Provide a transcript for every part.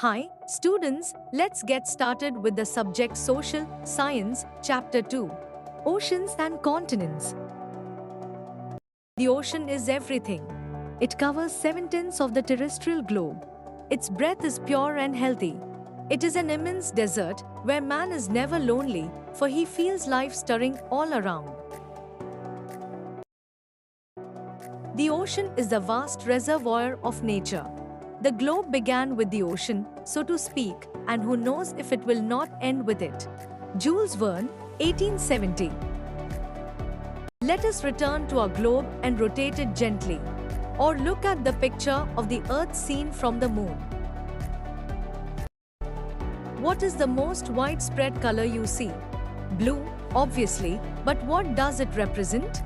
Hi, students, let's get started with the subject Social Science, Chapter 2 Oceans and Continents. The ocean is everything. It covers 7/10 of the terrestrial globe. Its breath is pure and healthy. It is an immense desert where man is never lonely, for he feels life stirring all around. The ocean is the vast reservoir of nature. The globe began with the ocean, so to speak, and who knows if it will not end with it. Jules Verne, 1870. Let us return to our globe and rotate it gently. Or look at the picture of the Earth seen from the moon. What is the most widespread color you see? Blue, obviously, but what does it represent?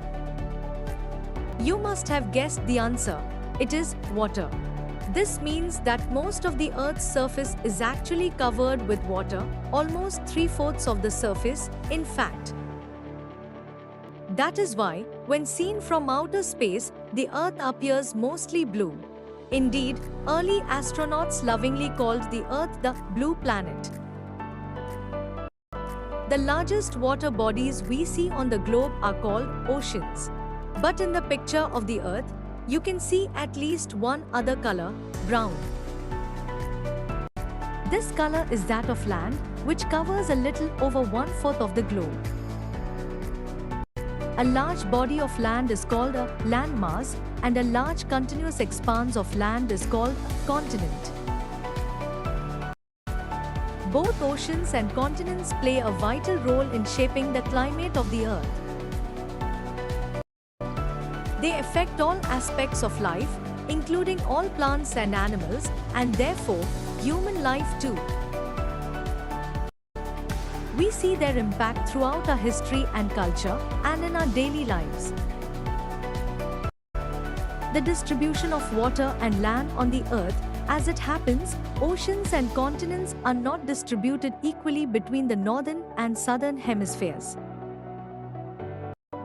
You must have guessed the answer. It is water. This means that most of the Earth's surface is actually covered with water, almost 3/4 of the surface, in fact. That is why, when seen from outer space, the Earth appears mostly blue. Indeed, early astronauts lovingly called the Earth the blue planet. The largest water bodies we see on the globe are called oceans. But in the picture of the Earth, you can see at least one other color, brown. This color is that of land, which covers a little over 1/4 of the globe. A large body of land is called a landmass, and a large continuous expanse of land is called a continent. Both oceans and continents play a vital role in shaping the climate of the Earth. They affect all aspects of life, including all plants and animals, and therefore, human life too. We see their impact throughout our history and culture, and in our daily lives. The distribution of water and land on the Earth, as it happens, oceans and continents are not distributed equally between the northern and southern hemispheres.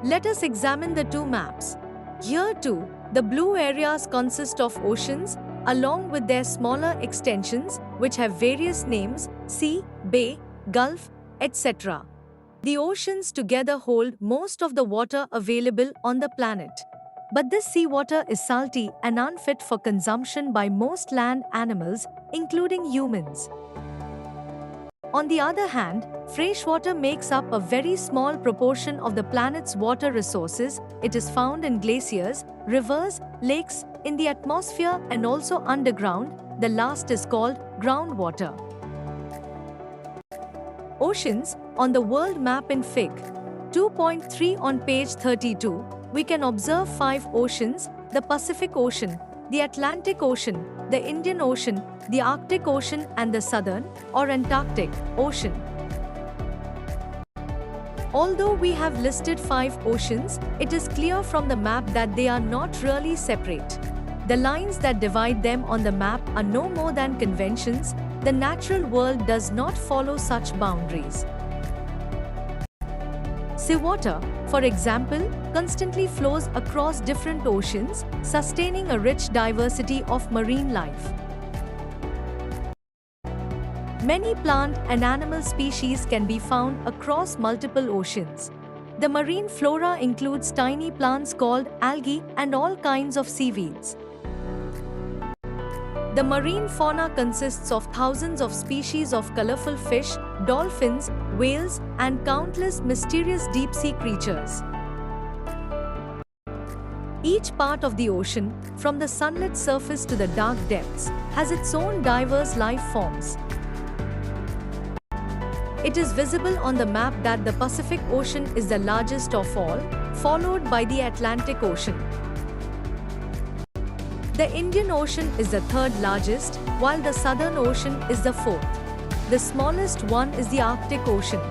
Let us examine the two maps. Here too, the blue areas consist of oceans, along with their smaller extensions, which have various names: sea, bay, gulf, etc. The oceans together hold most of the water available on the planet. But this seawater is salty and unfit for consumption by most land animals, including humans. On the other hand, fresh water makes up a very small proportion of the planet's water resources. It is found in glaciers, rivers, lakes, in the atmosphere, and also underground. The last is called groundwater. Oceans, on the world map in Fig. 2.3 on page 32, we can observe 5 oceans: the Pacific Ocean, the Atlantic Ocean, the Indian Ocean, the Arctic Ocean, and the Southern, or Antarctic, Ocean. Although we have listed 5 oceans, it is clear from the map that they are not really separate. The lines that divide them on the map are no more than conventions. The natural world does not follow such boundaries. Seawater, for example, constantly flows across different oceans, sustaining a rich diversity of marine life. Many plant and animal species can be found across multiple oceans. The marine flora includes tiny plants called algae and all kinds of seaweeds. The marine fauna consists of thousands of species of colorful fish, dolphins, whales, and countless mysterious deep-sea creatures. Each part of the ocean, from the sunlit surface to the dark depths, has its own diverse life forms. It is visible on the map that the Pacific Ocean is the largest of all, followed by the Atlantic Ocean. The Indian Ocean is the third largest, while the Southern Ocean is the fourth. The smallest one is the Arctic Ocean.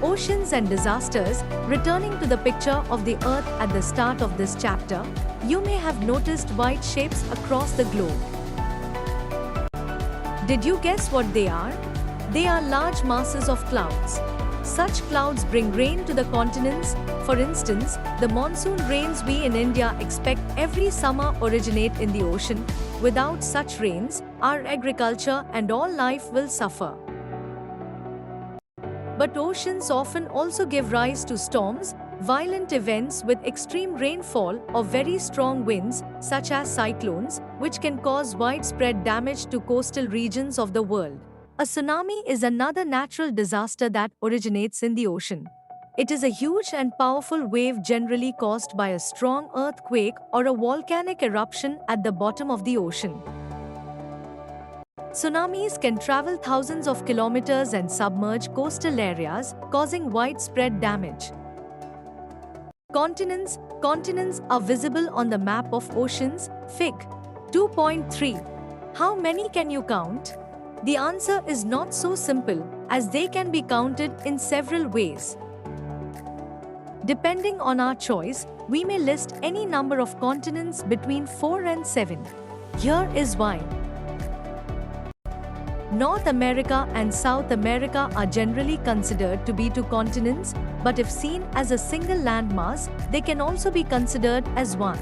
Oceans and disasters. Returning to the picture of the Earth at the start of this chapter, you may have noticed white shapes across the globe. Did you guess what they are? They are large masses of clouds. Such clouds bring rain to the continents. For instance, the monsoon rains we in India expect every summer originate in the ocean. Without such rains, our agriculture and all life will suffer. But oceans often also give rise to storms, violent events with extreme rainfall or very strong winds, such as cyclones, which can cause widespread damage to coastal regions of the world. A tsunami is another natural disaster that originates in the ocean. It is a huge and powerful wave generally caused by a strong earthquake or a volcanic eruption at the bottom of the ocean. Tsunamis can travel thousands of kilometers and submerge coastal areas, causing widespread damage. Continents are visible on the map of oceans, Fig. 2.3. How many can you count? The answer is not so simple, as they can be counted in several ways. Depending on our choice, we may list any number of continents between 4 and 7. Here is why. North America and South America are generally considered to be two continents, but if seen as a single landmass, they can also be considered as one.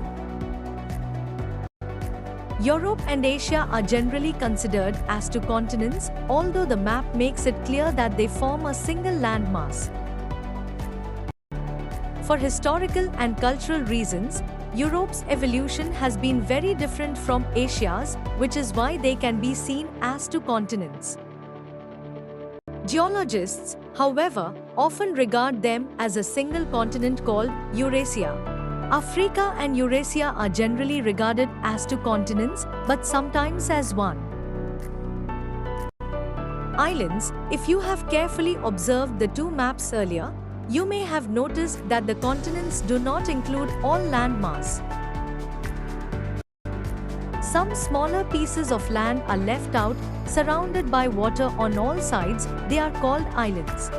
Europe and Asia are generally considered as two continents, although the map makes it clear that they form a single landmass. For historical and cultural reasons, Europe's evolution has been very different from Asia's, which is why they can be seen as two continents. Geologists, however, often regard them as a single continent called Eurasia. Africa and Eurasia are generally regarded as two continents, but sometimes as one. Islands. If you have carefully observed the two maps earlier, you may have noticed that the continents do not include all landmass. Some smaller pieces of land are left out, surrounded by water on all sides. They are called islands.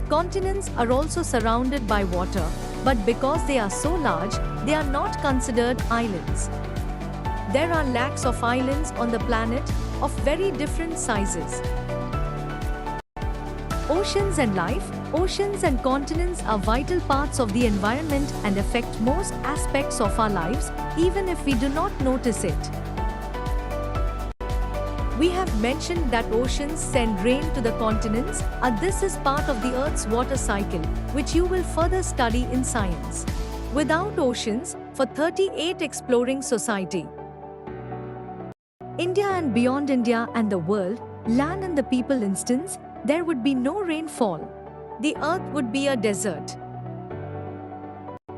Continents are also surrounded by water, but because they are so large, they are not considered islands. There are lakhs of islands on the planet, of very different sizes. Oceans and life. Oceans and continents are vital parts of the environment and affect most aspects of our lives, even if we do not notice it. We have mentioned that oceans send rain to the continents, and this is part of the Earth's water cycle, which you will further study in science. Without oceans, for 38 exploring society, India and beyond India and the world, land and the people instance, there would be no rainfall. The Earth would be a desert.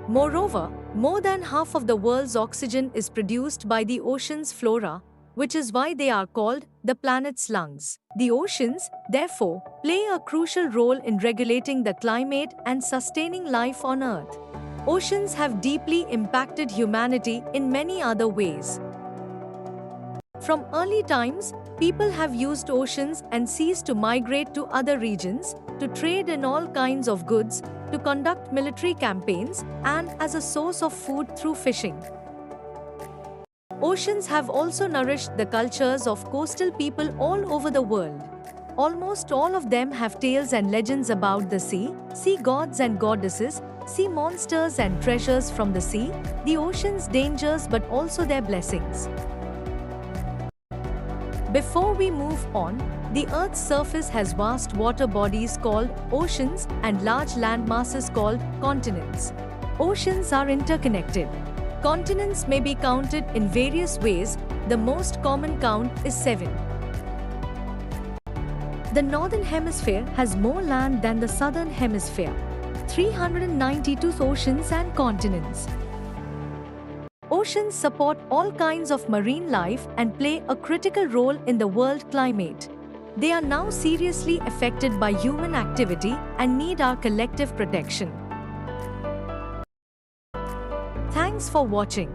Moreover, more than half of the world's oxygen is produced by the ocean's flora, which is why they are called the planet's lungs. The oceans, therefore, play a crucial role in regulating the climate and sustaining life on Earth. Oceans have deeply impacted humanity in many other ways. From early times, people have used oceans and seas to migrate to other regions, to trade in all kinds of goods, to conduct military campaigns, and as a source of food through fishing. Oceans have also nourished the cultures of coastal people all over the world. Almost all of them have tales and legends about the sea, sea gods and goddesses, sea monsters and treasures from the sea, the ocean's dangers but also their blessings. Before we move on, the Earth's surface has vast water bodies called oceans and large land masses called continents. Oceans are interconnected. Continents may be counted in various ways. The most common count is 7. The Northern Hemisphere has more land than the Southern Hemisphere. 392 oceans and continents. Oceans support all kinds of marine life and play a critical role in the world climate. They are now seriously affected by human activity and need our collective protection. Thanks for watching.